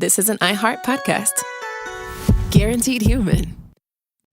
this is an iHeart podcast. Guaranteed human.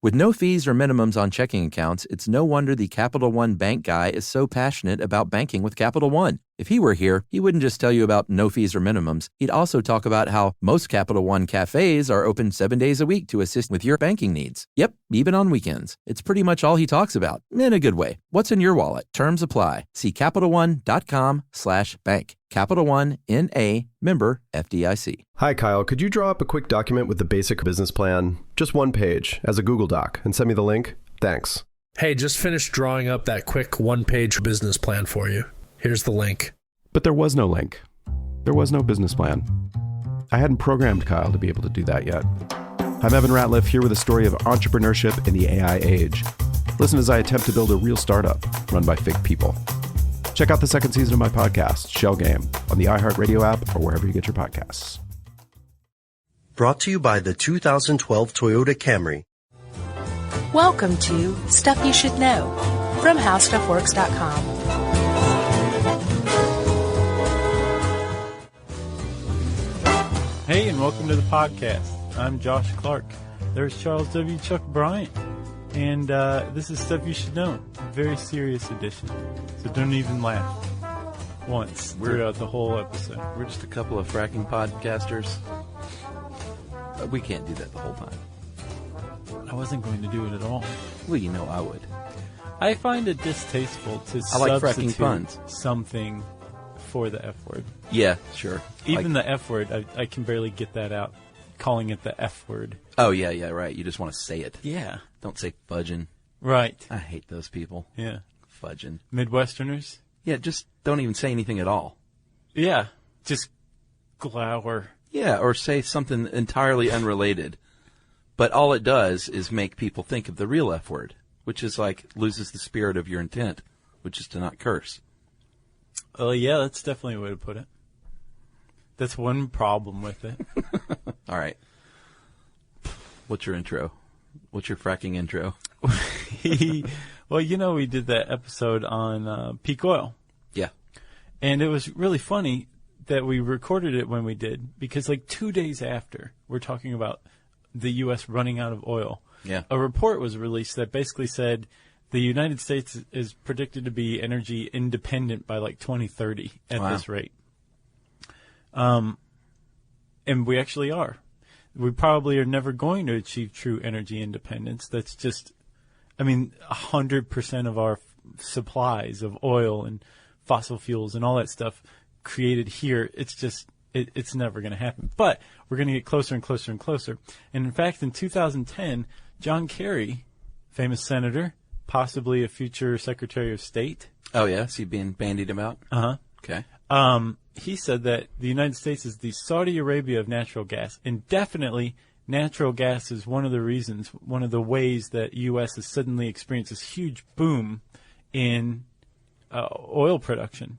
With no fees or minimums on checking accounts, it's no wonder the Capital One bank guy is so passionate about banking with Capital One. If he were here, he wouldn't just tell you about no fees or minimums. He'd also talk about how most Capital One cafes are open 7 days a week to assist with your banking needs. Yep, even on weekends. It's pretty much all he talks about, in a good way. What's in your wallet? Terms apply. See CapitalOne.com/bank. Capital One, N.A., member FDIC. Hi, Kyle. Could you draw up a quick document with the basic business plan, just one page, as a Google Doc, and send me the link? Thanks. Hey, just finished drawing up that quick one-page business plan for you. Here's the link. But there was no link. There was no business plan. I hadn't programmed Kyle to be able to do that yet. I'm Evan Ratliff, here with a story of entrepreneurship in the AI age. Listen as I attempt to build a real startup run by fake people. Check out the second season of my podcast, Shell Game, on the iHeartRadio app or wherever you get your podcasts. Brought to you by the 2012 Toyota Camry. Welcome to Stuff You Should Know from HowStuffWorks.com. Hey, and welcome to the podcast. I'm Josh Clark. There's Charles W. Chuck Bryant. And this is Stuff You Should Know, a very serious edition. So don't even laugh once throughout the whole episode. We're just a couple of fracking podcasters. We can't do that the whole time. I wasn't going to do it at all. Well, you know I would. I find it distasteful to I like substitute fracking puns. Something for the F word. Yeah, sure. Even the F word, I can barely get that out, calling it the F word. Oh, yeah, right. You just want to say it. Yeah. Don't say fudging. Right. I hate those people. Yeah. Fudging. Midwesterners? Yeah, just don't even say anything at all. Yeah. Just glower. Yeah, or say something entirely unrelated. But all it does is make people think of the real F word, which is like loses the spirit of your intent, which is to not curse. Oh, yeah, that's definitely a way to put it. That's one problem with it. All right. What's your intro? What's your fracking intro? Well, you know, we did that episode on peak oil. Yeah. And it was really funny that we recorded it when we did, because like 2 days after, we're talking about the U.S. running out of oil. Yeah. A report was released that basically said the United States is predicted to be energy independent by like 2030 at this rate. And we actually are. We probably are never going to achieve true energy independence. That's just, 100% of our supplies of oil and fossil fuels and all that stuff created here. It's just, it's never going to happen. But we're going to get closer and closer and closer. And in fact, in 2010, John Kerry, famous senator, possibly a future Secretary of State. Oh, yeah? Is he being bandied about? Uh-huh. Okay. He said that the United States is the Saudi Arabia of natural gas. And definitely natural gas is one of the reasons, one of the ways that U.S. has suddenly experienced this huge boom in oil production.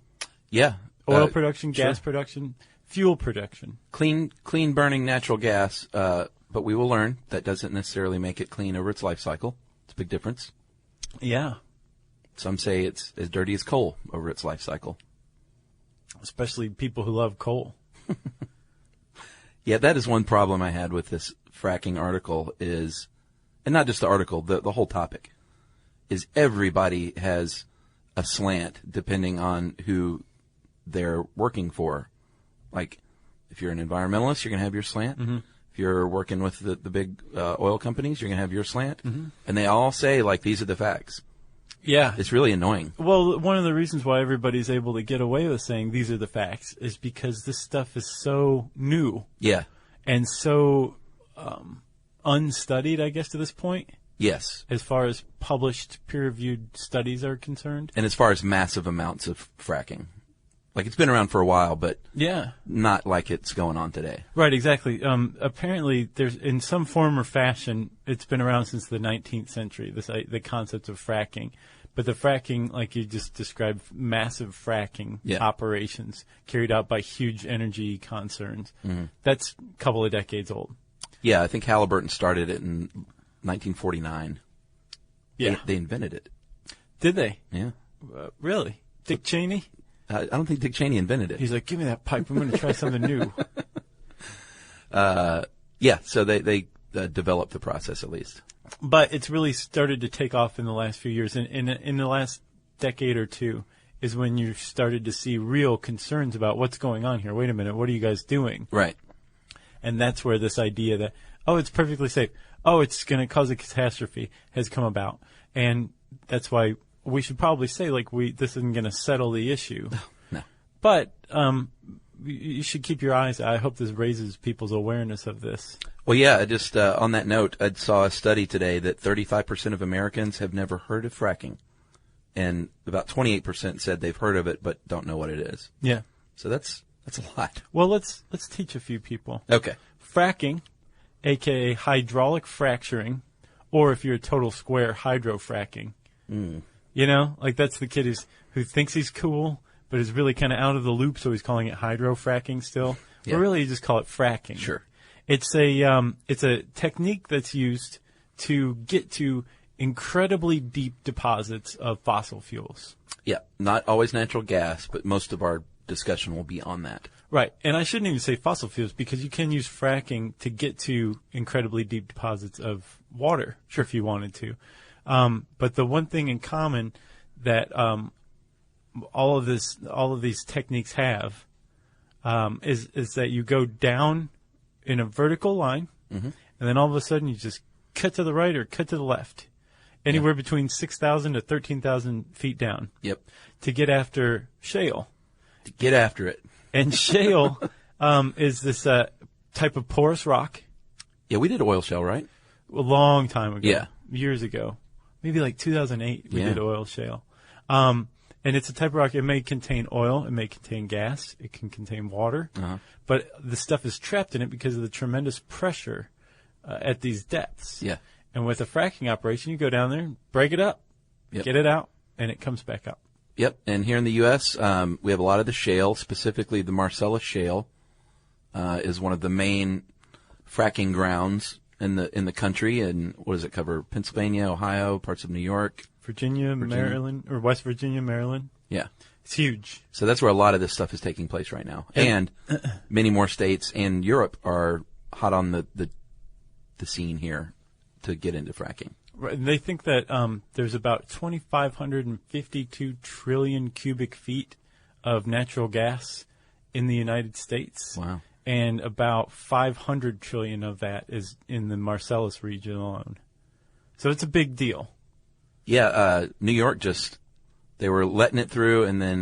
Yeah. Oil production, gas sure. production, fuel production. Clean burning natural gas, but we will learn that doesn't necessarily make it clean over its life cycle. It's a big difference. Yeah. Some say it's as dirty as coal over its life cycle. Especially people who love coal. Yeah, that is one problem I had with this fracking article is, and not just the article, the whole topic, is everybody has a slant depending on who they're working for. Like, if you're an environmentalist, you're going to have your slant. Mm-hmm. If you're working with the big oil companies, you're going to have your slant. Mm-hmm. And they all say, like, these are the facts. Yeah. It's really annoying. Well, one of the reasons why everybody's able to get away with saying these are the facts is because this stuff is so new. Yeah. And so unstudied, I guess, to this point. Yes. As far as published peer-reviewed studies are concerned. And as far as massive amounts of fracking. Like, it's been around for a while, but yeah, not like it's going on today. Right, exactly. Apparently, there's in some form or fashion, it's been around since the 19th century, the concept of fracking. But the fracking, like you just described, massive fracking operations carried out by huge energy concerns, that's a couple of decades old. Yeah, I think Halliburton started it in 1949. Yeah. They invented it. Did they? Yeah. Really? Dick Cheney? I don't think Dick Cheney invented it. He's like, give me that pipe. I'm going to try something new. So they developed the process at least. But it's really started to take off in the last few years. In the last decade or two is when you started to see real concerns about what's going on here. Wait a minute, what are you guys doing? Right. And that's where this idea that, oh, it's perfectly safe, oh, it's going to cause a catastrophe has come about. And that's why we should probably say, like, this isn't going to settle the issue. No. But you should keep your eyes. I hope this raises people's awareness of this. Well, yeah, just on that note, I saw a study today that 35% of Americans have never heard of fracking. And about 28% said they've heard of it but don't know what it is. Yeah. So that's a lot. Well, let's teach a few people. Okay. Fracking, a.k.a. hydraulic fracturing, or if you're a total square, hydrofracking. Mm. You know, like that's the kid who thinks he's cool but is really kind of out of the loop, so he's calling it hydrofracking still. Yeah. But really, you just call it fracking. Sure. It's a technique that's used to get to incredibly deep deposits of fossil fuels. Yeah, not always natural gas, but most of our discussion will be on that. Right, and I shouldn't even say fossil fuels because you can use fracking to get to incredibly deep deposits of water, sure, if you wanted to. But the one thing in common that all of these techniques have is that you go down in a vertical line, and then all of a sudden you just cut to the right or cut to the left, anywhere between 6,000 to 13,000 feet down. Yep. To get after shale. To get after it. And shale is this type of porous rock. Yeah, we did oil shale, right? A long time ago. Yeah. Years ago. Maybe like 2008 we did oil shale. And it's a type of rock. It may contain oil. It may contain gas. It can contain water. But the stuff is trapped in it because of the tremendous pressure at these depths. Yeah. And with a fracking operation, you go down there, break it up, get it out, and it comes back up. Yep. And here in the U.S., we have a lot of the shale, specifically the Marcellus Shale, is one of the main fracking grounds in the country. And what does it cover? Pennsylvania, Ohio, parts of New York. Virginia, Maryland, or West Virginia, Maryland. Yeah. It's huge. So that's where a lot of this stuff is taking place right now. And many more states and Europe are hot on the scene here to get into fracking. Right, and they think that there's about 2,552 trillion cubic feet of natural gas in the United States. Wow. And about 500 trillion of that is in the Marcellus region alone. So it's a big deal. Yeah, New York they were letting it through, and then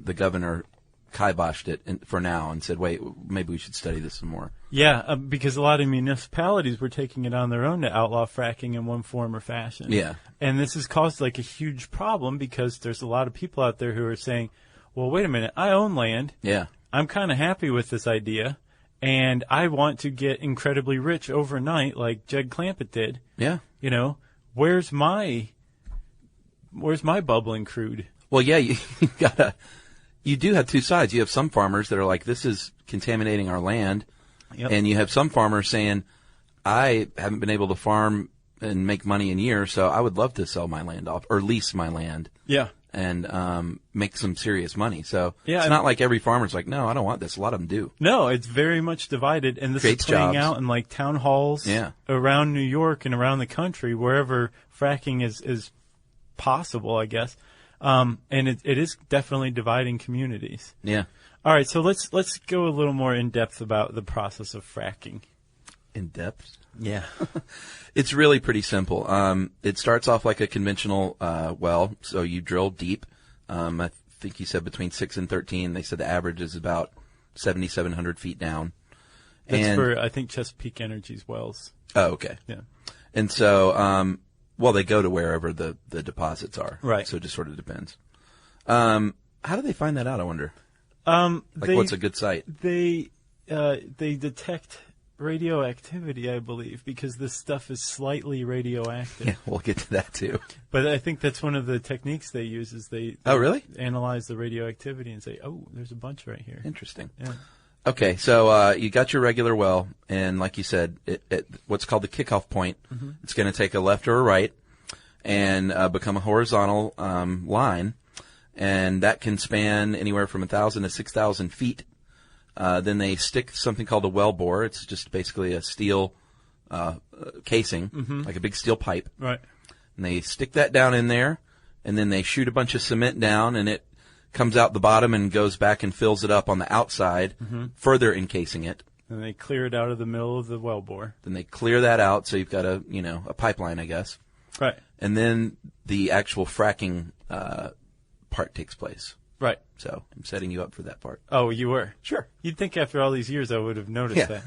the governor kiboshed it for now and said, wait, maybe we should study this some more. Yeah, because a lot of municipalities were taking it on their own to outlaw fracking in one form or fashion. Yeah. And this has caused like a huge problem because there's a lot of people out there who are saying, well, wait a minute, I own land. Yeah. I'm kind of happy with this idea, and I want to get incredibly rich overnight like Jed Clampett did. Yeah. You know, where's my bubbling crude? Well, yeah, you do have two sides. You have some farmers that are like, this is contaminating our land. Yep. And you have some farmers saying, I haven't been able to farm and make money in years, so I would love to sell my land off or lease my land. Yeah. And make some serious money. So yeah, it's not like every farmer's like, no, I don't want this. A lot of them do. No, it's very much divided. And this is playing out in like town halls around New York and around the country, wherever fracking is possible, I guess. And it is definitely dividing communities. Yeah. All right, so let's go a little more in depth about the process of fracking. In depth? Yeah. It's really pretty simple. It starts off like a conventional well, so you drill deep. I think you said between 6 and 13. They said the average is about 7,700 feet down. That's for, I think, Chesapeake Energy's wells. Oh, okay. Yeah. And so, they go to wherever the deposits are. Right. So it just sort of depends. How do they find that out, I wonder? What's a good site? They detect radioactivity, I believe, because this stuff is slightly radioactive. Yeah, we'll get to that too. But I think that's one of the techniques they use is they really analyze the radioactivity and say, oh, there's a bunch right here. Interesting. Yeah. Okay, so you got your regular well, and like you said, at what's called the kickoff point, it's going to take a left or a right and become a horizontal line, and that can span anywhere from 1,000 to 6,000 feet Then they stick something called a well bore. It's just basically a steel casing, like a big steel pipe. Right. And they stick that down in there, and then they shoot a bunch of cement down, and it comes out the bottom and goes back and fills it up on the outside, further encasing it. And they clear it out of the middle of the well bore. Then they clear that out, so you've got a pipeline, I guess. Right. And then the actual fracking part takes place. Right. So I'm setting you up for that part. Oh, you were? Sure. You'd think after all these years I would have noticed that.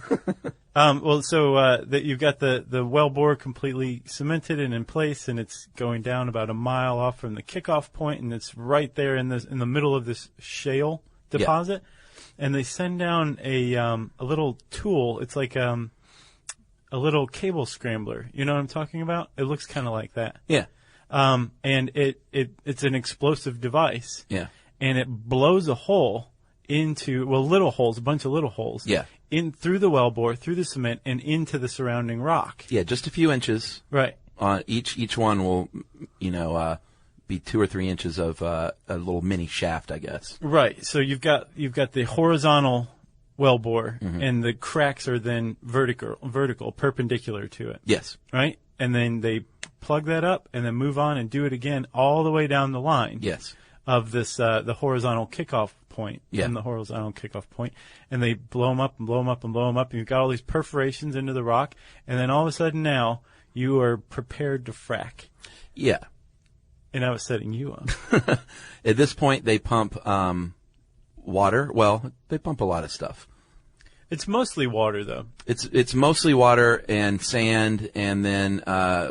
So that you've got the well bore completely cemented and in place, and it's going down about a mile off from the kickoff point, and it's right there in the middle of this shale deposit. And they send down a little tool. It's like a little cable scrambler. You know what I'm talking about? It looks kind of like that. Yeah. And it's an explosive device. Yeah. And it blows a hole into, little holes, a bunch of little holes. Yeah. In through the well bore, through the cement, and into the surrounding rock. Yeah, just a few inches. Right. Each one will, be 2 or 3 inches of a little mini shaft, I guess. Right. So you've got the horizontal well bore, and the cracks are then vertical, perpendicular to it. Yes. Right. And then they plug that up, and then move on and do it again all the way down the line. Yes. Of this, the horizontal kickoff point. Yeah. From the horizontal kickoff point. And they blow them up and blow them up and blow them up. And you've got all these perforations into the rock. And then all of a sudden now, you are prepared to frack. Yeah. And I was setting you up. At this point, they pump water. Well, they pump a lot of stuff. It's mostly water, though. It's mostly water and sand, and then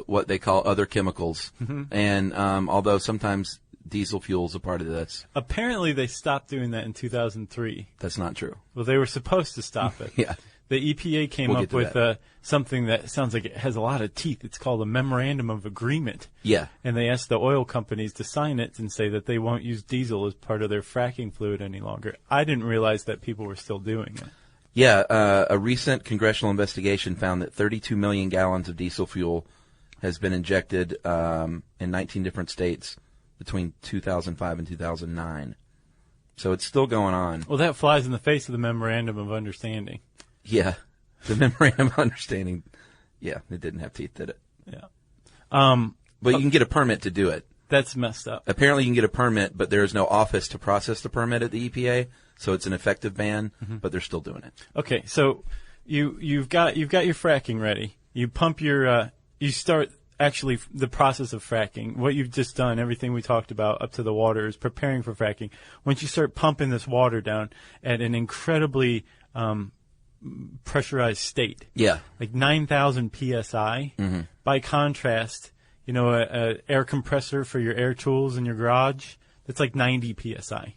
what they call other chemicals. And although sometimes diesel fuel is a part of this. Apparently, they stopped doing that in 2003. That's not true. Well, they were supposed to stop it. Yeah. The EPA came We'll up get to with that. something that sounds like it has a lot of teeth. It's called a Memorandum of Agreement. Yeah. And they asked the oil companies to sign it and say that they won't use diesel as part of their fracking fluid any longer. I didn't realize that people were still doing it. Yeah, a recent congressional investigation found that 32 million gallons of diesel fuel has been injected in 19 different states between 2005 and 2009. So it's still going on. Well, that flies in the face of the Memorandum of Understanding. Yeah, the Memorandum of Understanding. Yeah, it didn't have teeth, did it? Yeah. But you can get a permit to do it. That's messed up. Apparently you can get a permit, but there is no office to process the permit at the EPA, so it's an effective ban, but they're still doing it. Okay, so you've got your fracking ready. You pump your you start actually the process of fracking. What you've just done, everything we talked about up to the water, is preparing for fracking. Once you start pumping this water down at an incredibly pressurized state, like 9,000 psi. By contrast, a air compressor for your air tools in your garage, that's like 90 psi.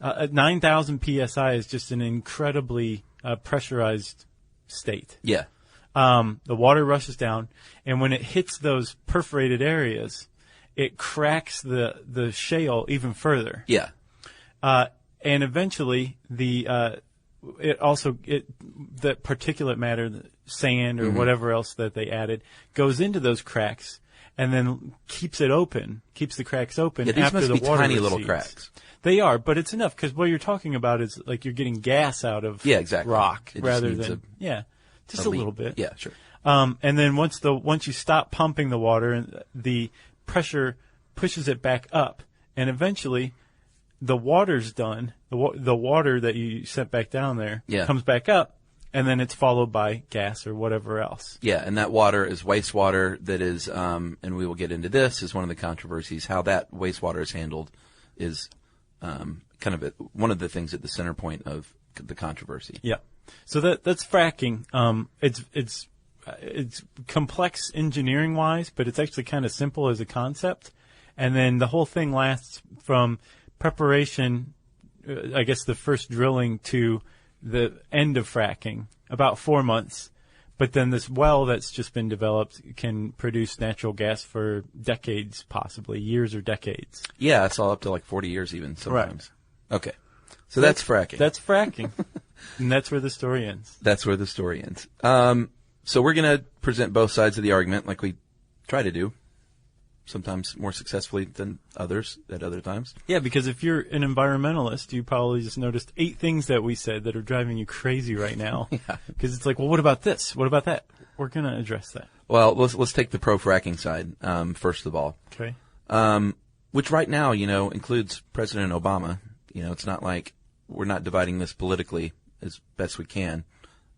9,000 psi is just an incredibly pressurized state. Yeah. The water rushes down, and when it hits those perforated areas, it cracks the shale even further. Yeah. And eventually the particulate matter, the sand or whatever else that they added, goes into those cracks and then keeps the cracks open. Yeah, these after must the be water tiny recedes. little cracks. They are, but it's enough because what you're talking about is like you're getting gas out of rock It just rather needs than just a a leak. little bit. Yeah, sure. And then once you stop pumping the water, the pressure pushes it back up, and eventually the water's done. The water that you sent back down there comes back up, and then it's followed by gas or whatever else. Yeah, and that water is wastewater that is, and we will get into this, is one of the controversies. How that wastewater is handled is kind of one of the things at the center point of the controversy. Yeah. So that's fracking. It's complex engineering wise, but it's actually kind of simple as a concept. And then the whole thing lasts from preparation, I guess the first drilling, to the end of fracking, about 4 months. But then this well that's just been developed can produce natural gas for decades, possibly years or decades. Yeah, it's all up to like 40 years even sometimes. Right. Okay. So that's fracking. That's fracking. And that's where the story ends. That's where the story ends. So we're going to present both sides of the argument like we try to do. sometimes more successfully than others at other times. Yeah, because if you're an environmentalist, you probably just noticed 8 things that we said that are driving you crazy right now. Yeah. Because it's like, well, what about this? What about that? We're going to address that. Well, let's take the pro-fracking side first of all. Okay. Which right now, includes President Obama. It's not like we're not dividing this politically as best we can.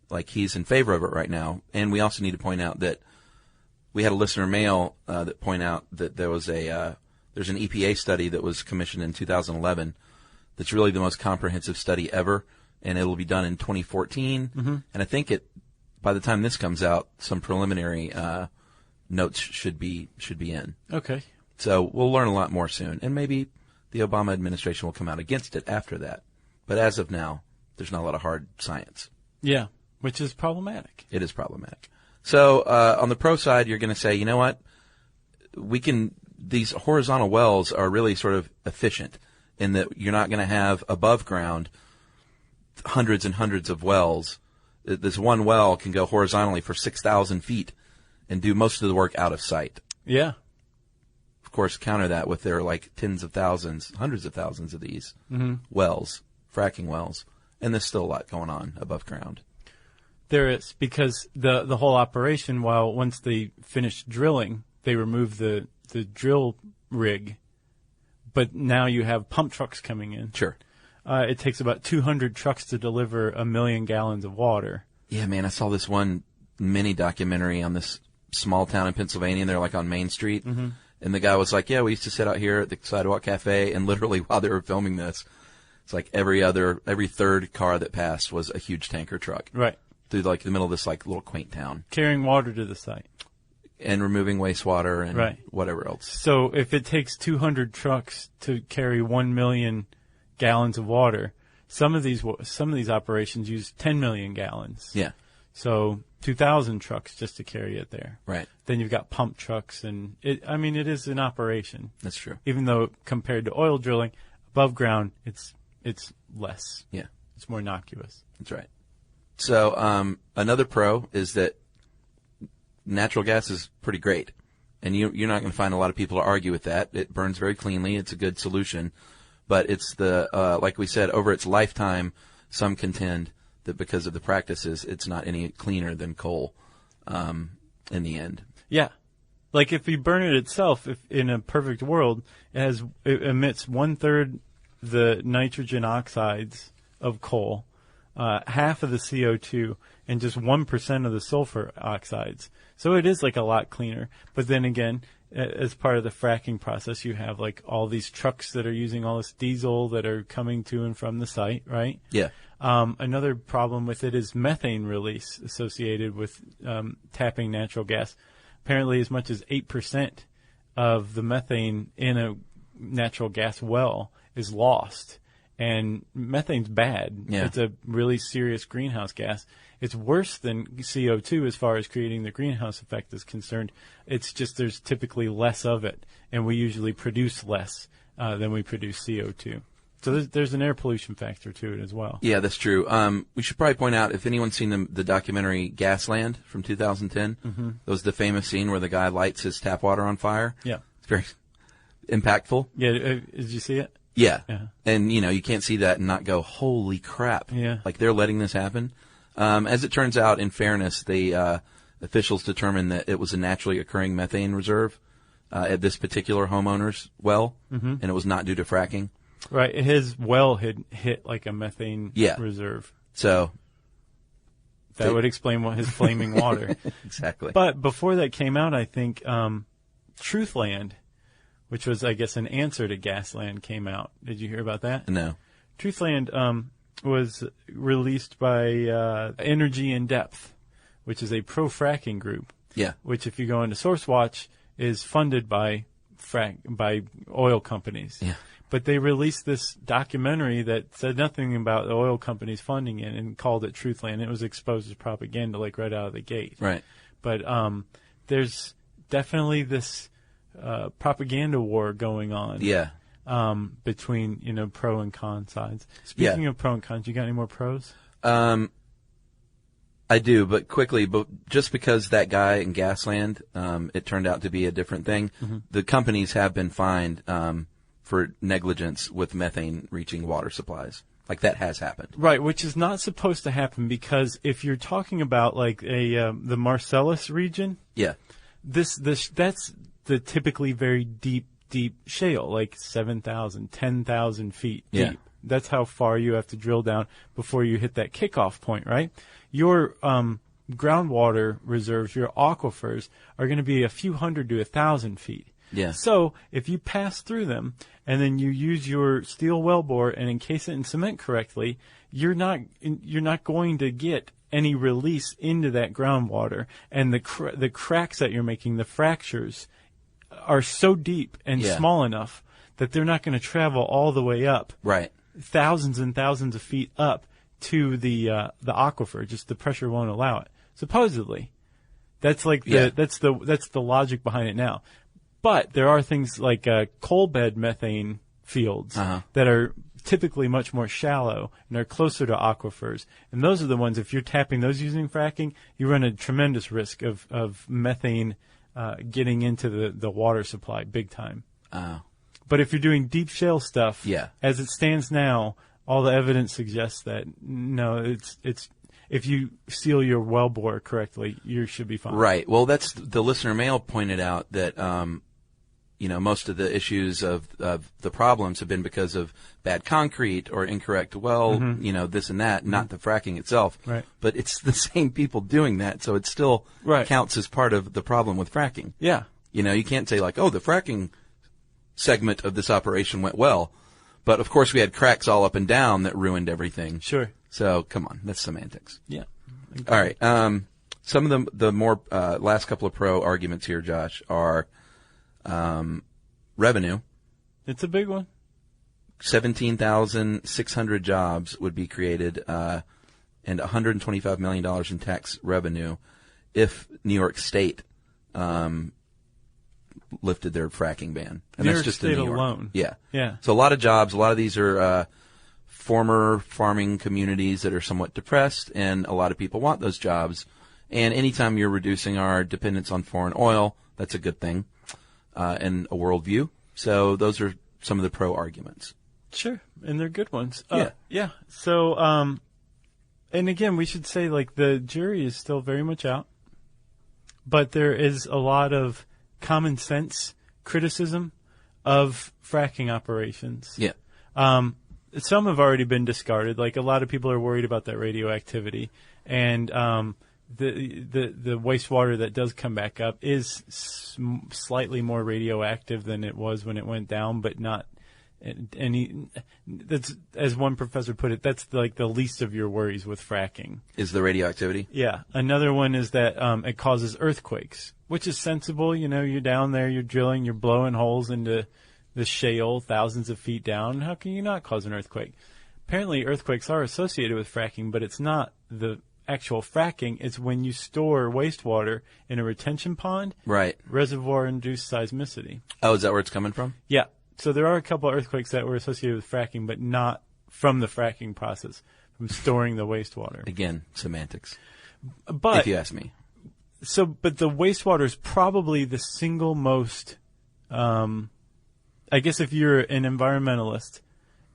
Like, he's in favor of it right now. And we also need to point out that we had a listener mail that point out that there's an EPA study that was commissioned in 2011 that's really the most comprehensive study ever, and it'll be done in 2014. Mm-hmm. And I think by the time this comes out, some preliminary notes should be in. Okay. So we'll learn a lot more soon, and maybe the Obama administration will come out against it after that. But as of now, there's not a lot of hard science. Yeah, which is problematic. It is problematic. So on the pro side, you're going to say, you know what? These horizontal wells are really sort of efficient in that you're not going to have above ground hundreds and hundreds of wells. This one well can go horizontally for 6,000 feet and do most of the work out of sight. Yeah. Of course, counter that with there are like tens of thousands, hundreds of thousands of these wells, fracking wells, and there's still a lot going on above ground. There is, because the whole operation, once they finish drilling, they remove the drill rig, but now you have pump trucks coming in. Sure. It takes about 200 trucks to deliver 1 million gallons of water. Yeah, man, I saw this one mini documentary on this small town in Pennsylvania, and they're like on Main Street. Mm-hmm. And the guy was like, yeah, we used to sit out here at the Sidewalk Cafe, and literally while they were filming this, it's like every third car that passed was a huge tanker truck. Right. Through like the middle of this like little quaint town. Carrying water to the site. And removing wastewater and whatever else. So if it takes 200 trucks to carry 1 million gallons of water, some of these operations use 10 million gallons. Yeah. So 2,000 trucks just to carry it there. Right. Then you've got pump trucks, and it is an operation. That's true. Even though compared to oil drilling, above ground, it's less. Yeah. It's more innocuous. That's right. So another pro is that natural gas is pretty great, and you're not going to find a lot of people to argue with that. It burns very cleanly. It's a good solution, but it's like we said, over its lifetime, some contend that because of the practices, it's not any cleaner than coal in the end. Yeah. Like if you burn it itself, if in a perfect world, it emits 1/3 the nitrogen oxides of coal, half of the CO2, and just 1% of the sulfur oxides. So it is like a lot cleaner. But then again, as part of the fracking process, you have like all these trucks that are using all this diesel that are coming to and from the site, right? Yeah. Another problem with it is methane release associated with tapping natural gas. Apparently as much as 8% of the methane in a natural gas well is lost. And methane's bad. Yeah. It's a really serious greenhouse gas. It's worse than CO2 as far as creating the greenhouse effect is concerned. It's just there's typically less of it, and we usually produce less than we produce CO2. So there's an air pollution factor to it as well. Yeah, that's true. We should probably point out, if anyone's seen the documentary Gasland from 2010, that was the famous scene where the guy lights his tap water on fire. Yeah. It's very impactful. Yeah, did you see it? Yeah. Yeah. And, you can't see that and not go, holy crap. Yeah. Like, they're letting this happen. As it turns out, in fairness, the officials determined that it was a naturally occurring methane reserve at this particular homeowner's well, and it was not due to fracking. Right. His well had hit like a methane reserve. So that would explain what his flaming water. Exactly. But before that came out, I think Truthland, which was, I guess, an answer to Gasland, came out. Did you hear about that? No. Truthland was released by Energy in Depth, which is a pro-fracking group. Yeah. Which, if you go into SourceWatch, is funded by oil companies. Yeah. But they released this documentary that said nothing about the oil companies funding it and called it Truthland. It was exposed as propaganda, like right out of the gate. Right. But there's definitely this propaganda war going on. Yeah. Between, pro and con sides. Speaking of pro and cons, you got any more pros? I do, but quickly, but just because that guy in Gasland, it turned out to be a different thing, the companies have been fined for negligence with methane reaching water supplies. Like, that has happened. Right, which is not supposed to happen, because if you're talking about like the Marcellus region, Yeah. that's the typically very deep shale, like 7,000, 10,000 feet deep. Yeah. That's how far you have to drill down before you hit that kickoff point, right? Your groundwater reserves, your aquifers, are going to be a few hundred to 1,000 feet. Yeah. So if you pass through them and then you use your steel wellbore and encase it in cement correctly, you're not going to get any release into that groundwater, and the cracks that you're making, the fractures, are so deep and small enough that they're not going to travel all the way up, Right. thousands and thousands of feet up to the aquifer. Just the pressure won't allow it. Supposedly, that's like that's the logic behind it now. But there are things like coal bed methane fields that are typically much more shallow and are closer to aquifers. And those are the ones, if you're tapping those using fracking, you run a tremendous risk of methane getting into the water supply big time. But if you're doing deep shale stuff, as it stands now, all the evidence suggests that no, it's if you seal your wellbore correctly, you should be fine. Right. Well, that's the listener mail pointed out that most of the issues of the problems have been because of bad concrete or incorrect this and that, not the fracking itself. Right. But it's the same people doing that, so it still counts as part of the problem with fracking. Yeah. You can't say like, oh, the fracking segment of this operation went well, but of course we had cracks all up and down that ruined everything. Sure. So come on, that's semantics. Yeah. Exactly. All right. Some of the more last couple of pro arguments here, Josh, are revenue. It's a big one. 17,600 jobs would be created, and $125 million in tax revenue if New York State lifted their fracking ban. And New that's York just State in New York. alone. Yeah. Yeah. So a lot of jobs. A lot of these are former farming communities that are somewhat depressed, and a lot of people want those jobs. And anytime you're reducing our dependence on foreign oil, that's a good thing, and a worldview. So those are some of the pro arguments. Sure, and they're good ones. Yeah. So, and again, we should say, like, the jury is still very much out, but there is a lot of common sense criticism of fracking operations. Yeah. Some have already been discarded. Like, a lot of people are worried about that radioactivity, and the wastewater that does come back up is slightly more radioactive than it was when it went down, but not any. That's, as one professor put it, that's like the least of your worries with fracking. Is the radioactivity? Yeah. Another one is that it causes earthquakes, which is sensible. You're down there, you're drilling, you're blowing holes into the shale thousands of feet down. How can you not cause an earthquake? Apparently, earthquakes are associated with fracking, but it's not the actual fracking. It's when you store wastewater in a retention pond. Right. Reservoir-induced seismicity. Oh, is that where it's coming from? Yeah. So there are a couple of earthquakes that were associated with fracking, but not from the fracking process, from storing the wastewater. Again, semantics. But if you ask me. But the wastewater is probably the single most, I guess if you're an environmentalist,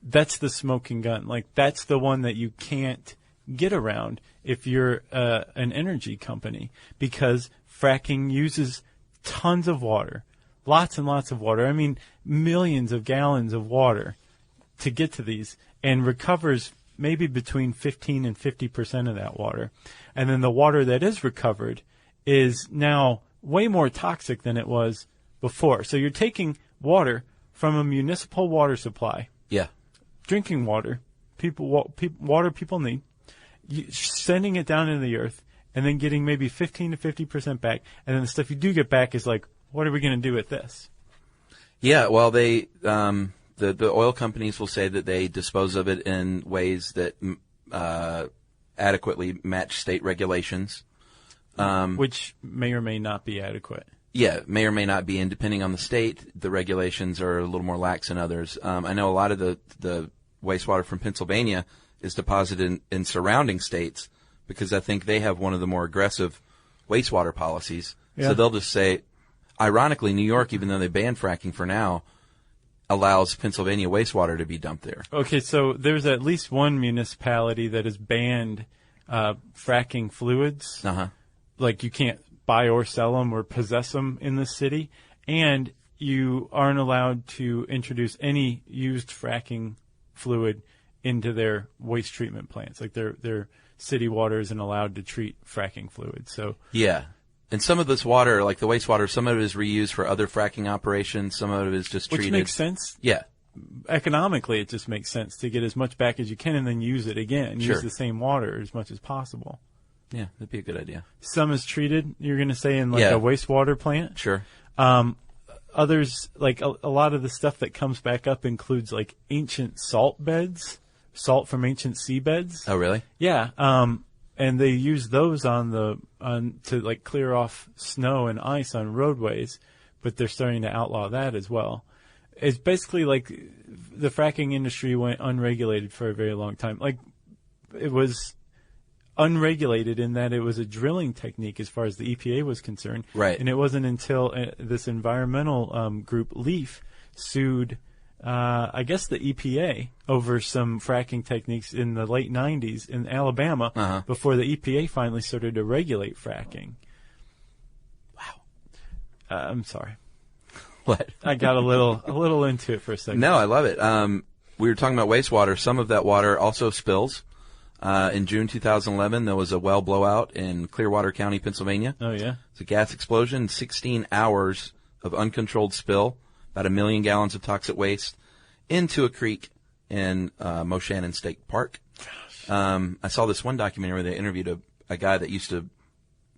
that's the smoking gun. Like, that's the one that you can't get around if you're an energy company, because fracking uses tons of water, lots and lots of water. I mean, millions of gallons of water to get to these, and recovers maybe between 15 and 50% of that water. And then the water that is recovered is now way more toxic than it was before. So you're taking water from a municipal water supply. Yeah. Drinking water, water people need, sending it down into the earth, and then getting maybe 15 to 50% back. And then the stuff you do get back is like, what are we going to do with this? Yeah, well, they the oil companies will say that they dispose of it in ways that adequately match state regulations. Which may or may not be adequate. Yeah, may or may not be, and depending on the state, the regulations are a little more lax than others. I know a lot of the wastewater from Pennsylvania is deposited in surrounding states, because I think they have one of the more aggressive wastewater policies. Yeah. So they'll just say, ironically, New York, even though they banned fracking for now, allows Pennsylvania wastewater to be dumped there. Okay, so there's at least one municipality that has banned fracking fluids. Uh-huh. Like you can't buy or sell them or possess them in the city, and you aren't allowed to introduce any used fracking fluid into their waste treatment plants. Like their city water isn't allowed to treat fracking fluid. So Yeah. And some of this water, like the wastewater, some of it is reused for other fracking operations. Some of it is just treated. which makes sense. Yeah. Economically, it just makes sense to get as much back as you can and then use it again. Sure. Use the same water as much as possible. Yeah, that'd be a good idea. Some is treated, you're going to say, in like Yeah. a wastewater plant. Sure. Others, like a lot of the stuff that comes back up includes like ancient salt beds, salt from ancient seabeds. Oh, really? Yeah. And they use those to like clear off snow and ice on roadways, but they're starting to outlaw that as well. It's basically like the fracking industry went unregulated for a very long time. Like it was unregulated in that it was a drilling technique as far as the EPA was concerned. Right. And it wasn't until this environmental group, LEAF, sued, I guess, the EPA over some fracking techniques in the late 90s in Alabama before the EPA finally started to regulate fracking. Wow. I'm sorry. What? I got a little into it for a second. No, I love it. We were talking about wastewater. Some of that water also spills. In June 2011, there was a well blowout in Clearwater County, Pennsylvania. Oh, yeah? It's a gas explosion, 16 hours of uncontrolled spill, about 1 million gallons of toxic waste into a creek in Moshannon State Park. I saw this one documentary where they interviewed a guy that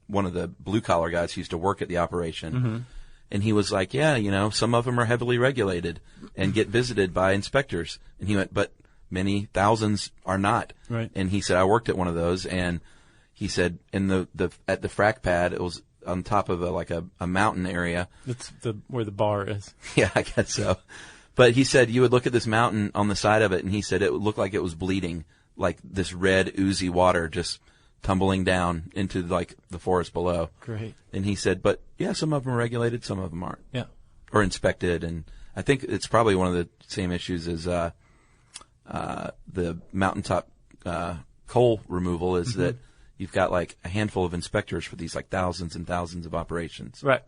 one of the blue-collar guys who used to work at the operation. Mm-hmm. And he was like, yeah, some of them are heavily regulated and get visited by inspectors. And he went, but many thousands are not. Right. And he said, I worked at one of those, and he said at the frack pad, it was on top of a mountain area. That's where the bar is. Yeah, I guess so. But he said you would look at this mountain on the side of it, and he said it would look like it was bleeding, like this red oozy water just tumbling down into like the forest below. Great. And he said, but yeah, some of them are regulated, some of them aren't. Yeah. Or inspected, and I think it's probably one of the same issues as the mountaintop coal removal is that you've got like a handful of inspectors for these like thousands and thousands of operations. Right.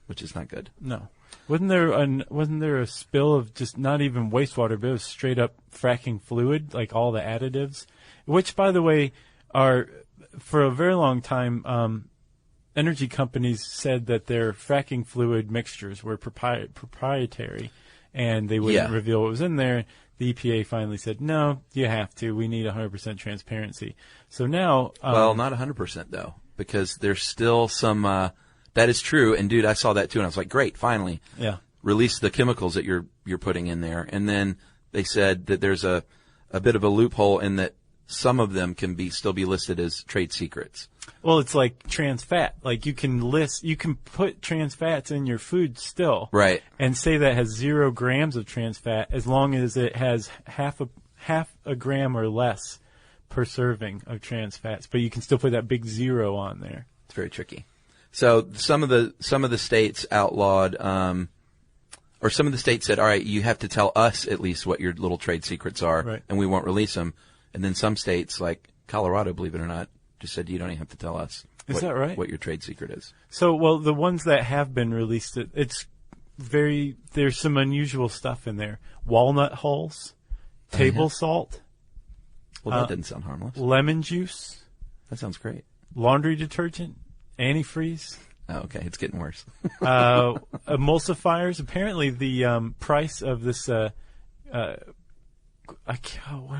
Which is not good. No. Wasn't there a spill of just not even wastewater, but it was straight up fracking fluid, like all the additives, which, by the way, are for a very long time, energy companies said that their fracking fluid mixtures were proprietary and they wouldn't reveal what was in there. The EPA finally said, no, you have to. We need 100% transparency. So now... well, not 100% though, because there's still some... that is true, and dude, I saw that too, and I was like, great, finally. Yeah. Release the chemicals that you're putting in there. And then they said that there's a bit of a loophole in that some of them can still be listed as trade secrets. Well, it's like trans fat. Like you can put trans fats in your food still. Right. And say that has 0 grams of trans fat as long as it has half a gram or less per serving of trans fats. But you can still put that big 0 on there. It's very tricky. So some of the states outlawed, or some of the states said, all right, you have to tell us at least what your little trade secrets are, right, and we won't release them. And then some states, like Colorado, believe it or not, just said you don't even have to tell us. Is that right? What your trade secret is. So, well, the ones that have been released, there's some unusual stuff in there. Walnut hulls, table salt. Well, that didn't sound harmless. Lemon juice. That sounds great. Laundry detergent, antifreeze. Oh, okay. It's getting worse. Emulsifiers. Apparently, the price of this, what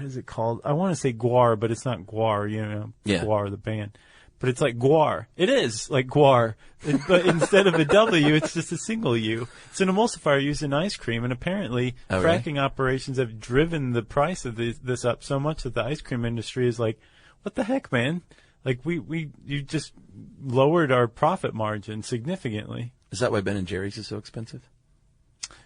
is it called? I want to say guar, but it's not guar, Guar, the band. But it's like guar. It is like guar. But instead of a W, it's just a single U. It's an emulsifier used in ice cream, and apparently fracking operations have driven the price of this up so much that the ice cream industry is like, what the heck, man? Like, you just lowered our profit margin significantly. Is that why Ben & Jerry's is so expensive?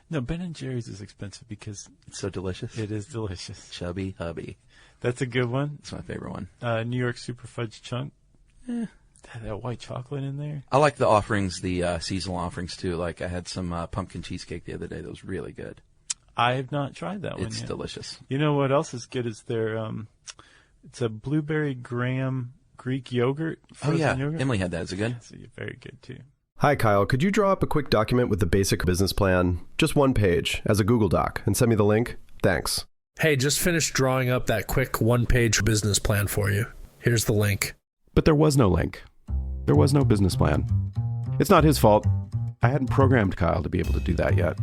No, Ben & Jerry's is expensive because... It's so delicious. It is delicious. Chubby hubby. That's a good one. It's my favorite one. New York Super Fudge Chunk. That white chocolate in there. I like the offerings, the seasonal offerings too. Like I had some pumpkin cheesecake the other day that was really good. I have not tried that one yet. It's delicious. You know what else is good is their it's a blueberry graham Greek yogurt. Oh yeah, yogurt. Emily had that. Is it good? That's very good too. Hi, Kyle. Could you draw up a quick document with the basic business plan, just one page, as a Google Doc, and send me the link? Thanks. Hey, just finished drawing up that quick one-page business plan for you. Here's the link. But there was no link. There was no business plan. It's not his fault. I hadn't programmed Kyle to be able to do that yet.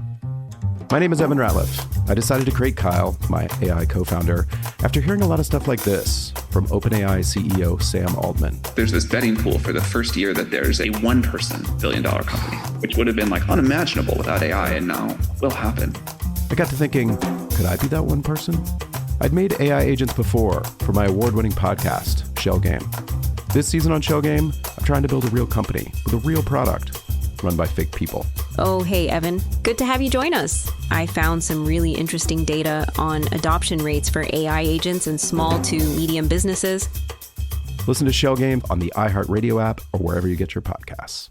My name is Evan Ratliff. I decided to create Kyle, my AI co-founder, after hearing a lot of stuff like this from OpenAI CEO Sam Altman. There's this betting pool for the first year that there's a one-person billion-dollar company, which would have been like unimaginable without AI, and now will happen. I got to thinking, could I be that one person? I'd made AI agents before for my award-winning podcast, Shale Game. This season on Shale Game, I'm trying to build a real company with a real product run by fake people. Oh, hey, Evan. Good to have you join us. I found some really interesting data on adoption rates for AI agents in small to medium businesses. Listen to Shale Game on the iHeartRadio app or wherever you get your podcasts.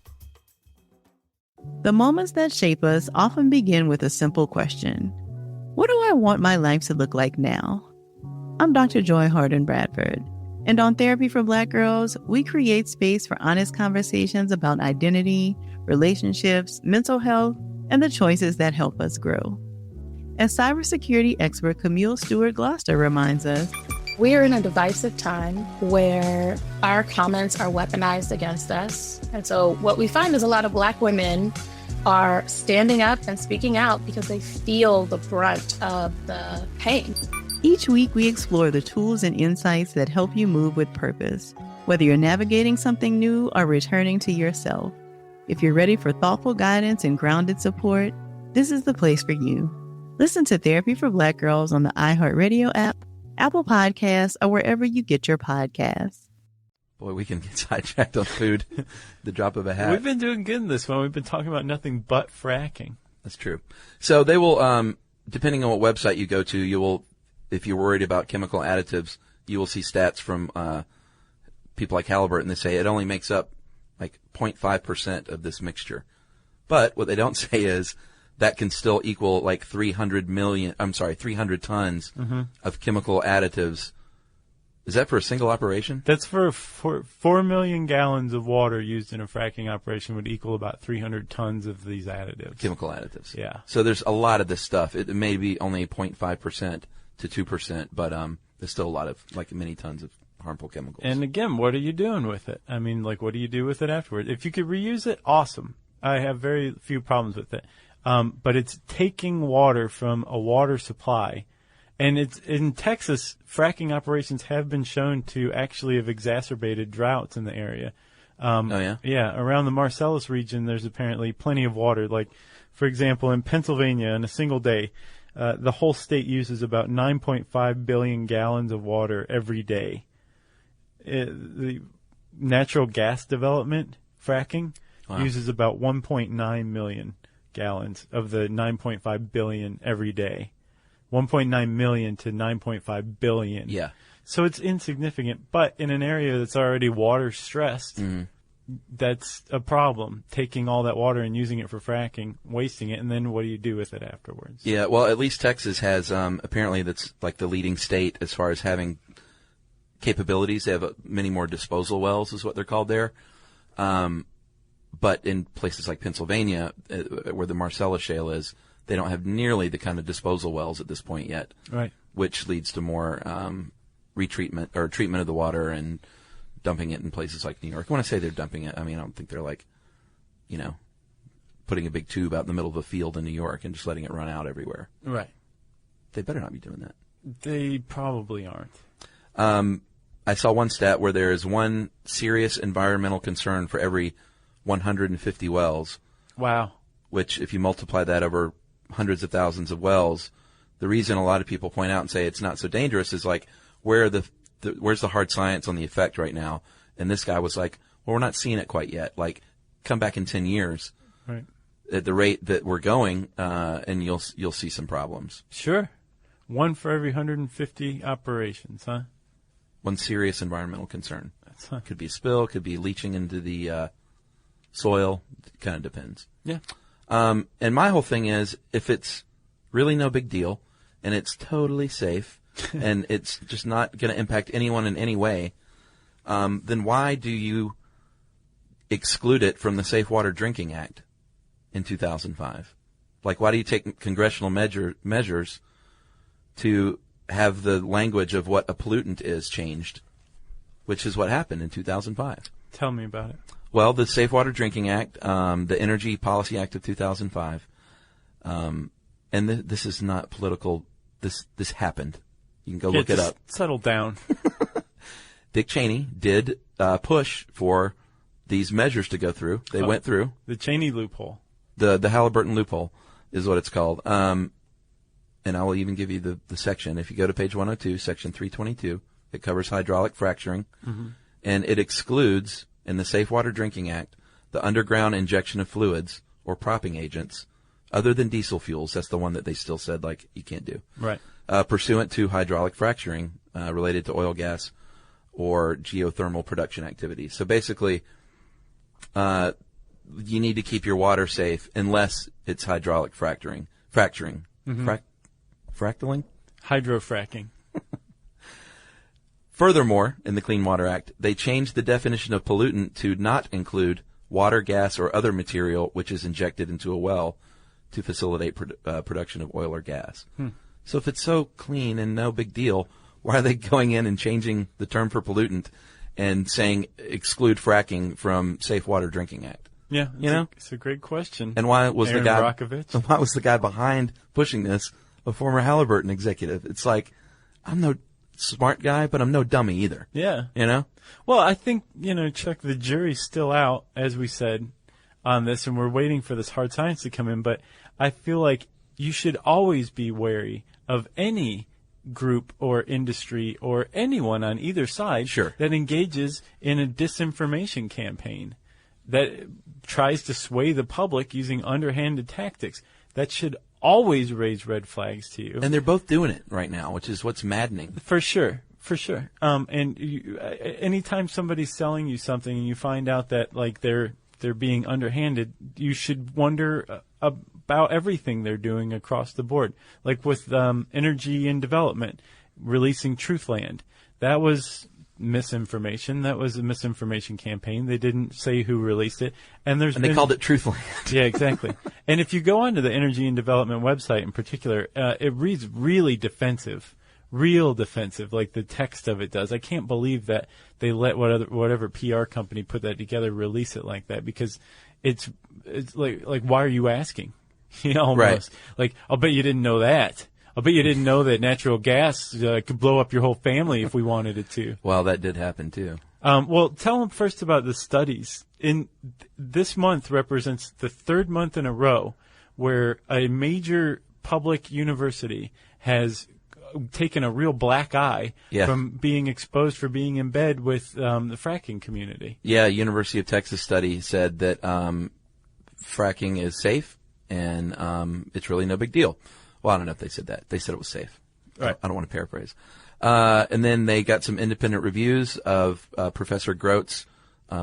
The moments that shape us often begin with a simple question. What do I want my life to look like now? I'm Dr. Joy Harden Bradford, and on Therapy for Black Girls, we create space for honest conversations about identity, relationships, mental health, and the choices that help us grow. As cybersecurity expert Camille Stewart-Gloucester reminds us, we are in a divisive time where our comments are weaponized against us. And so what we find is a lot of Black women are standing up and speaking out because they feel the brunt of the pain. Each week we explore the tools and insights that help you move with purpose, whether you're navigating something new or returning to yourself. If you're ready for thoughtful guidance and grounded support, this is the place for you. Listen to Therapy for Black Girls on the iHeartRadio app, Apple Podcasts, or wherever you get your podcasts. Boy, we can get sidetracked on food. The drop of a hat. We've been doing good in this one. We've been talking about nothing but fracking. That's true. So they will, depending on what website you go to, you will, if you're worried about chemical additives, you will see stats from people like Halliburton. They say it only makes up like 0.5% of this mixture. But what they don't say is that can still equal like 300 tons of chemical additives. Is that for a single operation? That's for 4 million gallons of water used in a fracking operation would equal about 300 tons of these additives. Chemical additives. Yeah. So there's a lot of this stuff. It may be only 0.5% to 2%, but there's still a lot of, like, many tons of harmful chemicals. And again, what are you doing with it? I mean, like, what do you do with it afterward? If you could reuse it, awesome. I have very few problems with it. But it's taking water from a water supply. And it's in Texas, fracking operations have been shown to actually have exacerbated droughts in the area. Oh, yeah? Yeah. Around the Marcellus region, there's apparently plenty of water. Like, for example, in Pennsylvania, in a single day, the whole state uses about 9.5 billion gallons of water every day. The natural gas development, fracking, uses about 1.9 million gallons of the 9.5 billion every day. 1.9 million to 9.5 billion. Yeah. So it's insignificant, but in an area that's already water stressed, that's a problem. Taking all that water and using it for fracking, wasting it, and then what do you do with it afterwards? Yeah, well, at least Texas has, apparently that's like the leading state as far as having capabilities. They have many more disposal wells is what they're called there. But in places like Pennsylvania, where the Marcellus shale is, they don't have nearly the kind of disposal wells at this point yet. Right. Which leads to more retreatment or treatment of the water and dumping it in places like New York. When I say they're dumping it, I mean I don't think they're like, putting a big tube out in the middle of a field in New York and just letting it run out everywhere. Right. They better not be doing that. They probably aren't. I saw one stat where there is one serious environmental concern for every 150 wells. Wow. Which, if you multiply that over hundreds of thousands of wells, the reason a lot of people point out and say it's not so dangerous is like, where's the hard science on the effect right now? And this guy was like, well, we're not seeing it quite yet. Like, come back in 10 years. Right. At the rate that we're going, and you'll see some problems. Sure. 1 for every 150 operations, huh? One serious environmental concern. Huh. Could be a spill, could be leaching into the soil. It kind of depends. Yeah. And my whole thing is, if it's really no big deal and it's totally safe and it's just not going to impact anyone in any way, then why do you exclude it from the Safe Water Drinking Act in 2005? Like, why do you take congressional measures to have the language of what a pollutant is changed, which is what happened in 2005? Tell me about it. Well, the Safe Water Drinking Act, the Energy Policy Act of 2005, and this is not political. This happened. You can go look it up. Settle down. Dick Cheney did push for these measures to go through. They went through. The Cheney loophole. The Halliburton loophole is what it's called. And I will even give you the section. If you go to page 102, section 322, it covers hydraulic fracturing, and it excludes, in the Safe Water Drinking Act, the underground injection of fluids or propping agents other than diesel fuels. That's the one that they still said, like, you can't do. Right. Pursuant to hydraulic fracturing related to oil, gas, or geothermal production activities. So basically, you need to keep your water safe unless it's hydraulic fracturing. Fracturing. Fractaling? Hydrofracking. Furthermore, in the Clean Water Act, they changed the definition of pollutant to not include water, gas, or other material which is injected into a well to facilitate production of oil or gas. So if it's so clean and no big deal, why are they going in and changing the term for pollutant and saying exclude fracking from Safe Water Drinking Act? Yeah, it's a great question. And why was Aaron Brockovich? Why was the guy behind pushing this a former Halliburton executive? It's like, I'm no smart guy, but I'm no dummy either. Yeah. You know? Well, I think, Chuck, the jury's still out, as we said, on this, and we're waiting for this hard science to come in, but I feel like you should always be wary of any group or industry or anyone on either side that engages in a disinformation campaign that tries to sway the public using underhanded tactics. That should always raise red flags to you. And they're both doing it right now, which is what's maddening. For sure. And anytime somebody's selling you something and you find out that, like, they're being underhanded, you should wonder about everything they're doing across the board. Like with energy and development, releasing Truthland. That was misinformation. That was a misinformation campaign. They didn't say who released it. And they called it Truthland. Yeah, exactly. And if you go onto the Energy and Development website in particular, it reads really defensive. Real defensive, like the text of it does. I can't believe that they let whatever PR company put that together release it like that, because it's like why are you asking? Almost. Right. Like, I'll bet you didn't know that. I'll bet you didn't know that natural gas could blow up your whole family if we wanted it to. Well, that did happen too. Well, tell them first about the studies. This month represents the third month in a row where a major public university has taken a real black eye from being exposed for being in bed with the fracking community. Yeah, University of Texas study said that fracking is safe and it's really no big deal. Well, I don't know if they said that. They said it was safe. Right. I don't want to paraphrase. And then they got some independent reviews of Professor Grote's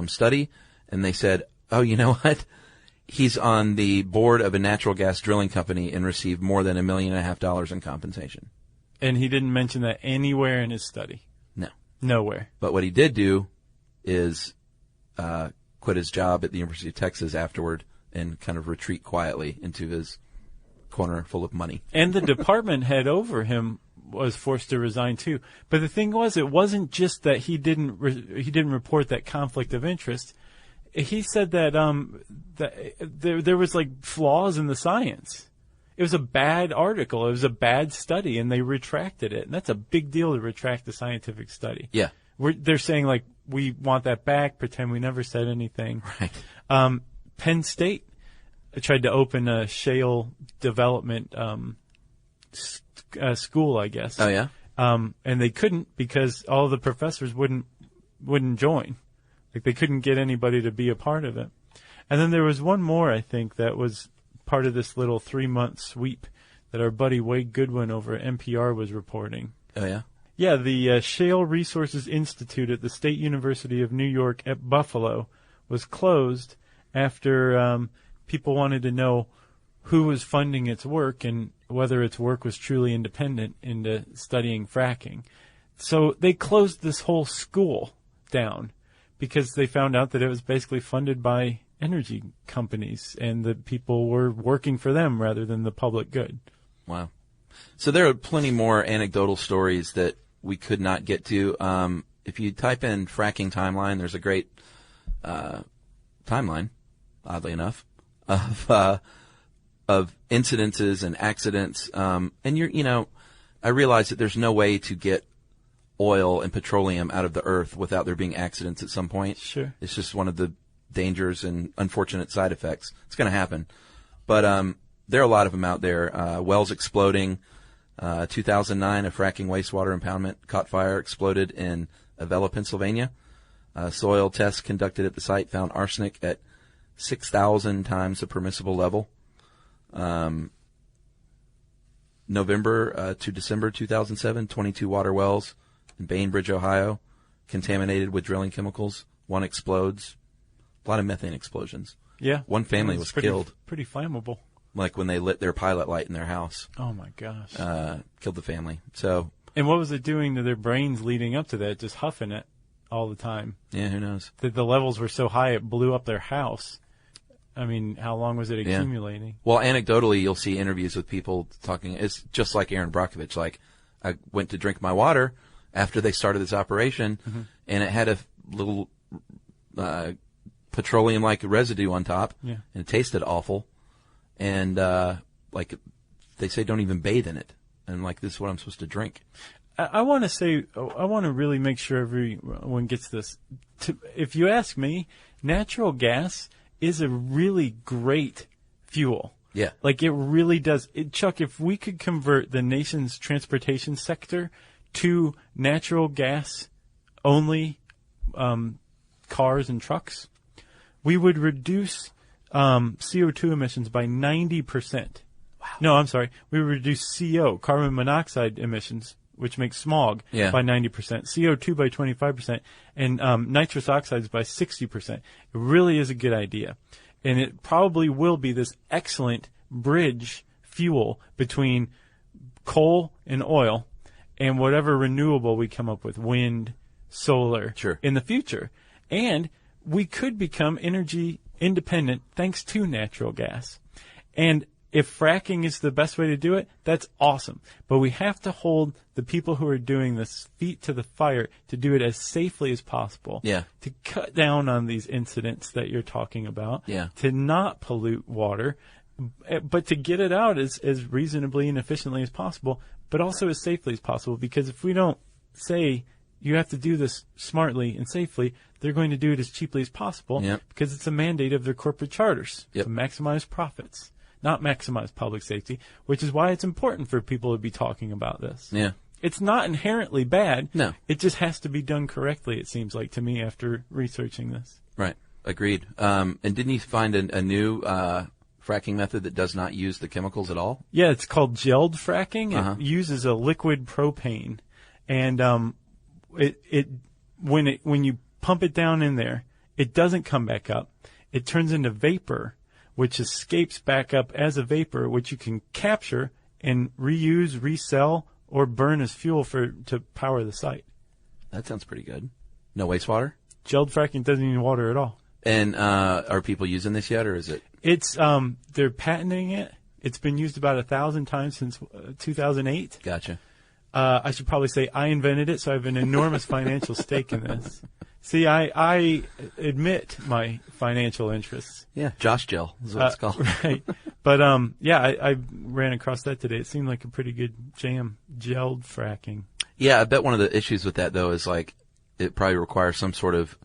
study, and they said, oh, you know what? He's on the board of a natural gas drilling company and received more than $1.5 million in compensation. And he didn't mention that anywhere in his study. No. Nowhere. But what he did do is quit his job at the University of Texas afterward and kind of retreat quietly into his corner full of money. And the department head over him was forced to resign too. But the thing was, it wasn't just that he didn't report that conflict of interest. He said that there was like flaws in the science. It was a bad article. It was a bad study, and they retracted it. And that's a big deal to retract a scientific study. Yeah. They're saying, like, we want that back, pretend we never said anything. Right. Penn State tried to open a shale development school, I guess. Oh, yeah? And they couldn't because all the professors wouldn't join. Like, they couldn't get anybody to be a part of it. And then there was one more, I think, that was part of this little 3-month sweep that our buddy Wade Goodwin over at NPR was reporting. Oh, yeah? Yeah, the Shale Resources Institute at the State University of New York at Buffalo was closed after people wanted to know who was funding its work and whether its work was truly independent into studying fracking. So they closed this whole school down because they found out that it was basically funded by energy companies and the people were working for them rather than the public good. Wow. So there are plenty more anecdotal stories that we could not get to. If you type in fracking timeline, there's a great timeline, oddly enough, of incidences and accidents. And I realize that there's no way to get oil and petroleum out of the earth without there being accidents at some point. Sure. It's just one of the dangers and unfortunate side effects. It's going to happen. But there are a lot of them out there. Wells exploding. 2009, a fracking wastewater impoundment caught fire, exploded in Avella, Pennsylvania. Soil tests conducted at the site found arsenic at 6,000 times the permissible level. November to December 2007, 22 water wells in Bainbridge, Ohio, contaminated with drilling chemicals. One explodes. A lot of methane explosions. Yeah. One family was killed. Pretty flammable. Like when they lit their pilot light in their house. Oh, my gosh. Killed the family. So. And what was it doing to their brains leading up to that? Just huffing it all the time. Yeah, who knows? That the levels were so high it blew up their house. I mean, how long was it accumulating? Yeah. Well, anecdotally, you'll see interviews with people talking. It's just like Aaron Brockovich. Like, I went to drink my water after they started this operation, and it had a little petroleum-like residue on top, and it tasted awful. And like they say, don't even bathe in it. And like, this is what I'm supposed to drink. I want to say, I want to really make sure everyone gets this. If you ask me, natural gas is a really great fuel. Yeah. Like, it really does. Chuck, if we could convert the nation's transportation sector to natural gas only cars and trucks, we would reduce CO2 emissions by 90%. Wow. No, I'm sorry. We would reduce CO, carbon monoxide emissions, which makes smog, by 90%, CO2 by 25%, and nitrous oxides by 60%. It really is a good idea. And it probably will be this excellent bridge fuel between coal and oil and whatever renewable we come up with, wind, solar, in the future. And we could become energy independent thanks to natural gas. And if fracking is the best way to do it, that's awesome. But we have to hold the people who are doing this feet to the fire to do it as safely as possible. Yeah. To cut down on these incidents that you're talking about. Yeah. To not pollute water, but to get it out as reasonably and efficiently as possible, but also as safely as possible. Because if we don't say you have to do this smartly and safely, they're going to do it as cheaply as possible because it's a mandate of their corporate charters to maximize profits, not maximize public safety, which is why it's important for people to be talking about this. Yeah. It's not inherently bad. No. It just has to be done correctly, it seems like to me, after researching this. Right. Agreed. And didn't you find a new fracking method that does not use the chemicals at all? Yeah, it's called gelled fracking. It uses a liquid propane. And when you pump it down in there, it doesn't come back up. It turns into vapor, which escapes back up as a vapor, which you can capture and reuse, resell, or burn as fuel to power the site. That sounds pretty good. No wastewater? Gelled fracking doesn't need water at all. And are people using this yet, or is it? It's they're patenting it. It's been used about 1,000 times since 2008. Gotcha. I should probably say I invented it, so I have an enormous financial stake in this. See, I admit my financial interests. Yeah, Josh Gel is what it's called. Right. But, I ran across that today. It seemed like a pretty good jam, gelled fracking. Yeah, I bet one of the issues with that, though, is like it probably requires some sort of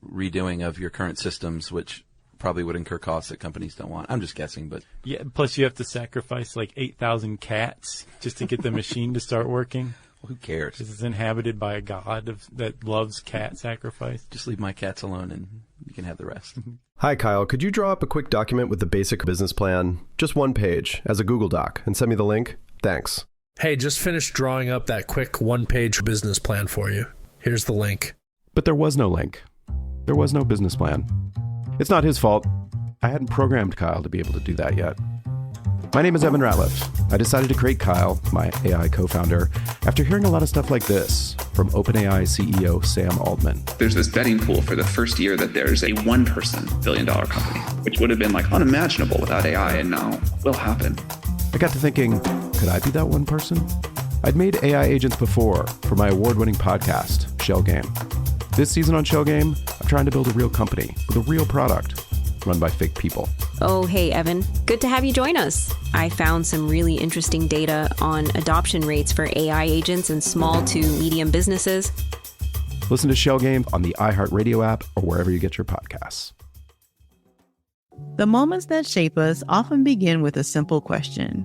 redoing of your current systems, which probably would incur costs that companies don't want. I'm just guessing, but... Yeah, plus you have to sacrifice like 8,000 cats just to get the machine to start working. Well, who cares? Because it's inhabited by a god that loves cat sacrifice. Just leave my cats alone and you can have the rest. Hi, Kyle. Could you draw up a quick document with the basic business plan, just one page, as a Google Doc, and send me the link? Thanks. Hey, just finished drawing up that quick one-page business plan for you. Here's the link. But there was no link. There was no business plan. It's not his fault. I hadn't programmed Kyle to be able to do that yet. My name is Evan Ratliff. I decided to create Kyle, my AI co-founder, after hearing a lot of stuff like this from OpenAI CEO Sam Altman. There's this betting pool for the first year that there's a one-person billion-dollar company, which would have been like unimaginable without AI, and now will happen. I got to thinking, could I be that one person? I'd made AI agents before for my award-winning podcast, Shale Game. This season on Shale Game, I'm trying to build a real company with a real product run by fake people. Oh, hey, Evan. Good to have you join us. I found some really interesting data on adoption rates for AI agents in small to medium businesses. Listen to Shale Game on the iHeartRadio app or wherever you get your podcasts. The moments that shape us often begin with a simple question.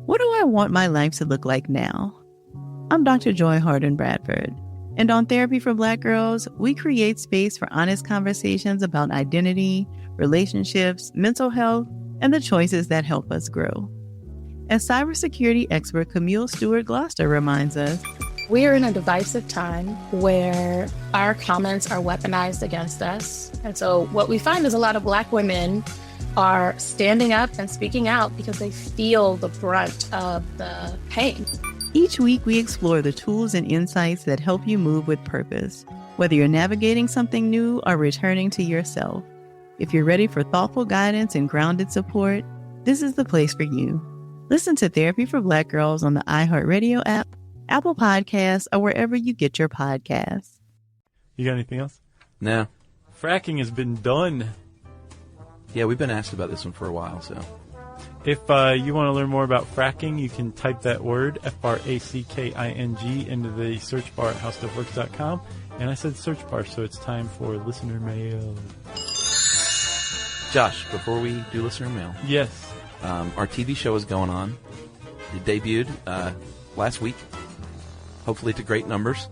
What do I want my life to look like now? I'm Dr. Joy Harden Bradford, and on Therapy for Black Girls, we create space for honest conversations about identity, relationships, mental health, and the choices that help us grow. As cybersecurity expert Camille Stewart-Gloucester reminds us, we are in a divisive time where our comments are weaponized against us. And so what we find is a lot of Black women are standing up and speaking out because they feel the brunt of the pain. Each week we explore the tools and insights that help you move with purpose, whether you're navigating something new or returning to yourself. If you're ready for thoughtful guidance and grounded support, this is the place for you. Listen to Therapy for Black Girls on the iHeartRadio app, Apple Podcasts, or wherever you get your podcasts. You got anything else? No. Fracking has been done. Yeah, we've been asked about this one for a while, so. If you want to learn more about fracking, you can type that word, Fracking, into the search bar at howstuffworks.com. And I said search bar, so it's time for listener mail. Josh, before we do listener mail. Yes. Our TV show is going on. It debuted last week, hopefully to great numbers.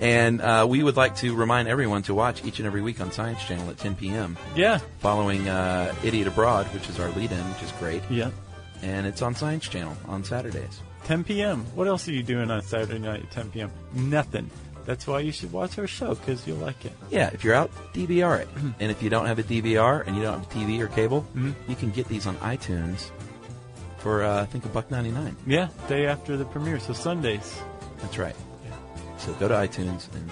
And we would like to remind everyone to watch each and every week on Science Channel at 10 p.m. Yeah. Following Idiot Abroad, which is our lead-in, which is great. Yeah. And it's on Science Channel on Saturdays. 10 p.m. What else are you doing on Saturday night at 10 p.m.? Nothing. That's why you should watch our show, because you'll like it. Yeah, if you're out, DVR it. And if you don't have a DVR and you don't have TV or cable, you can get these on iTunes for, I think, $1.99. Yeah, day after the premiere, so Sundays. That's right. Yeah. So go to iTunes and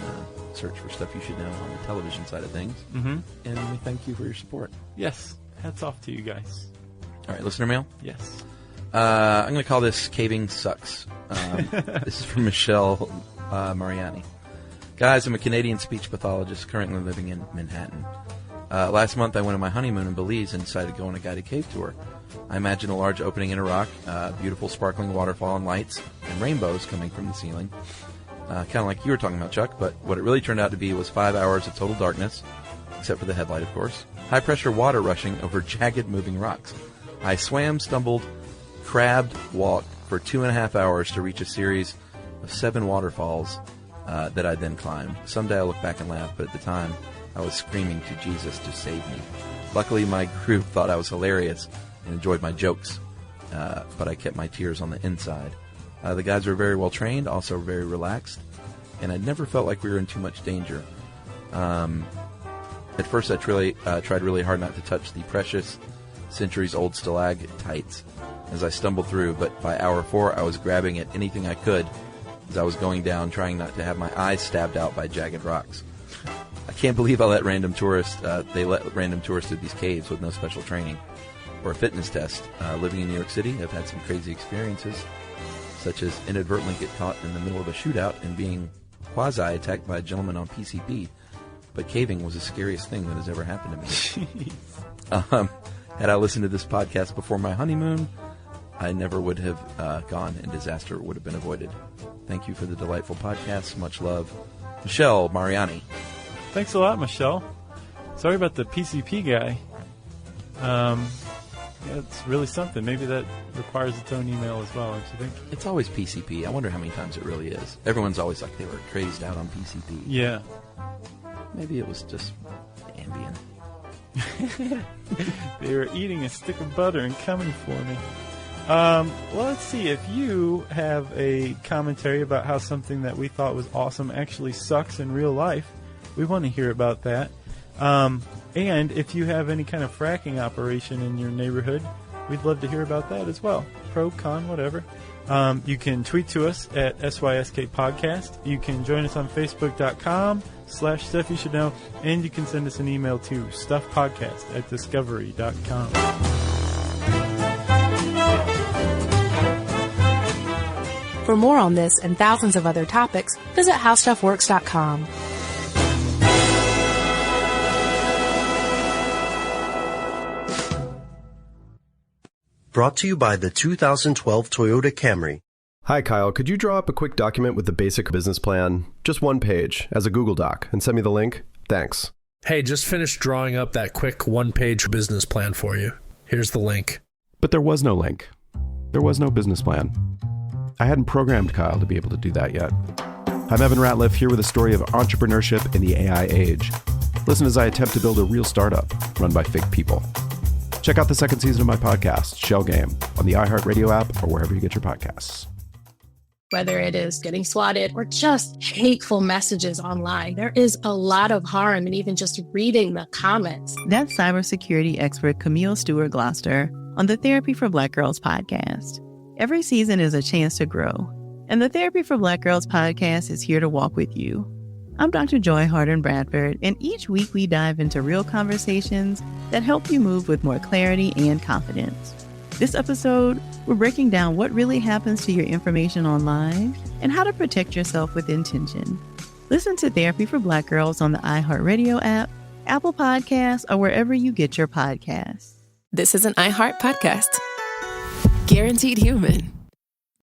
search for Stuff You Should Know on the television side of things. And we thank you for your support. Yes. Hats off to you guys. All right, listener mail? Yes. I'm going to call this Caving Sucks. This is from Michelle Mariani. Guys, I'm a Canadian speech pathologist currently living in Manhattan. Last month I went on my honeymoon in Belize and decided to go on a guided cave tour. I imagined a large opening in a rock, beautiful sparkling waterfall and lights, and rainbows coming from the ceiling. Kind of like you were talking about, Chuck, but what it really turned out to be was 5 hours of total darkness, except for the headlight, of course. High-pressure water rushing over jagged moving rocks. I swam, stumbled, crabbed, walked for 2.5 hours to reach a series of 7 waterfalls that I then climbed. Someday I'll look back and laugh, but at the time, I was screaming to Jesus to save me. Luckily, my group thought I was hilarious and enjoyed my jokes, but I kept my tears on the inside. The guys were very well trained, also very relaxed, and I never felt like we were in too much danger. At first, I tried really hard not to touch the precious, centuries-old stalactites as I stumbled through, but by hour 4, I was grabbing at anything I could as I was going down, trying not to have my eyes stabbed out by jagged rocks. I can't believe they let random tourists through these caves with no special training or a fitness test. Living in New York City, I've had some crazy experiences, such as inadvertently get caught in the middle of a shootout and being quasi-attacked by a gentleman on PCP. But caving was the scariest thing that has ever happened to me. Had I listened to this podcast before my honeymoon, I never would have gone, and disaster would have been avoided. Thank you for the delightful podcast. Much love. Michelle Mariani. Thanks a lot, Michelle. Sorry about the PCP guy. Yeah, it's really something. Maybe that requires its own email as well, don't you think? It's always PCP. I wonder how many times it really is. Everyone's always like they were crazed out on PCP. Yeah. Maybe it was just Ambien. They were eating a stick of butter and coming for me. Well, let's see. If you have a commentary about how something that we thought was awesome actually sucks in real life, we want to hear about that. And if you have any kind of fracking operation in your neighborhood, we'd love to hear about that as well. Pro, con, whatever. You can tweet to us at SYSK Podcast. You can join us on Facebook.com/Stuff You Should Know. And you can send us an email to stuffpodcast@discovery.com. For more on this and thousands of other topics, visit howstuffworks.com. Brought to you by the 2012 Toyota Camry. Hi, Kyle. Could you draw up a quick document with the basic business plan? Just one page, as a Google Doc, and send me the link? Thanks. Hey, just finished drawing up that quick one-page business plan for you. Here's the link. But there was no link. There was no business plan. I hadn't programmed Kyle to be able to do that yet. I'm Evan Ratliff, here with a story of entrepreneurship in the AI age. Listen as I attempt to build a real startup run by fake people. Check out the second season of my podcast, Shell Game, on the iHeartRadio app or wherever you get your podcasts. Whether it is getting swatted or just hateful messages online, there is a lot of harm in even just reading the comments. That's cybersecurity expert Camille Stewart-Gloucester on the Therapy for Black Girls podcast. Every season is a chance to grow, and the Therapy for Black Girls podcast is here to walk with you. I'm Dr. Joy Harden-Bradford, and each week we dive into real conversations that help you move with more clarity and confidence. This episode, we're breaking down what really happens to your information online and how to protect yourself with intention. Listen to Therapy for Black Girls on the iHeartRadio app, Apple Podcasts, or wherever you get your podcasts. This is an iHeart podcast. Guaranteed Human.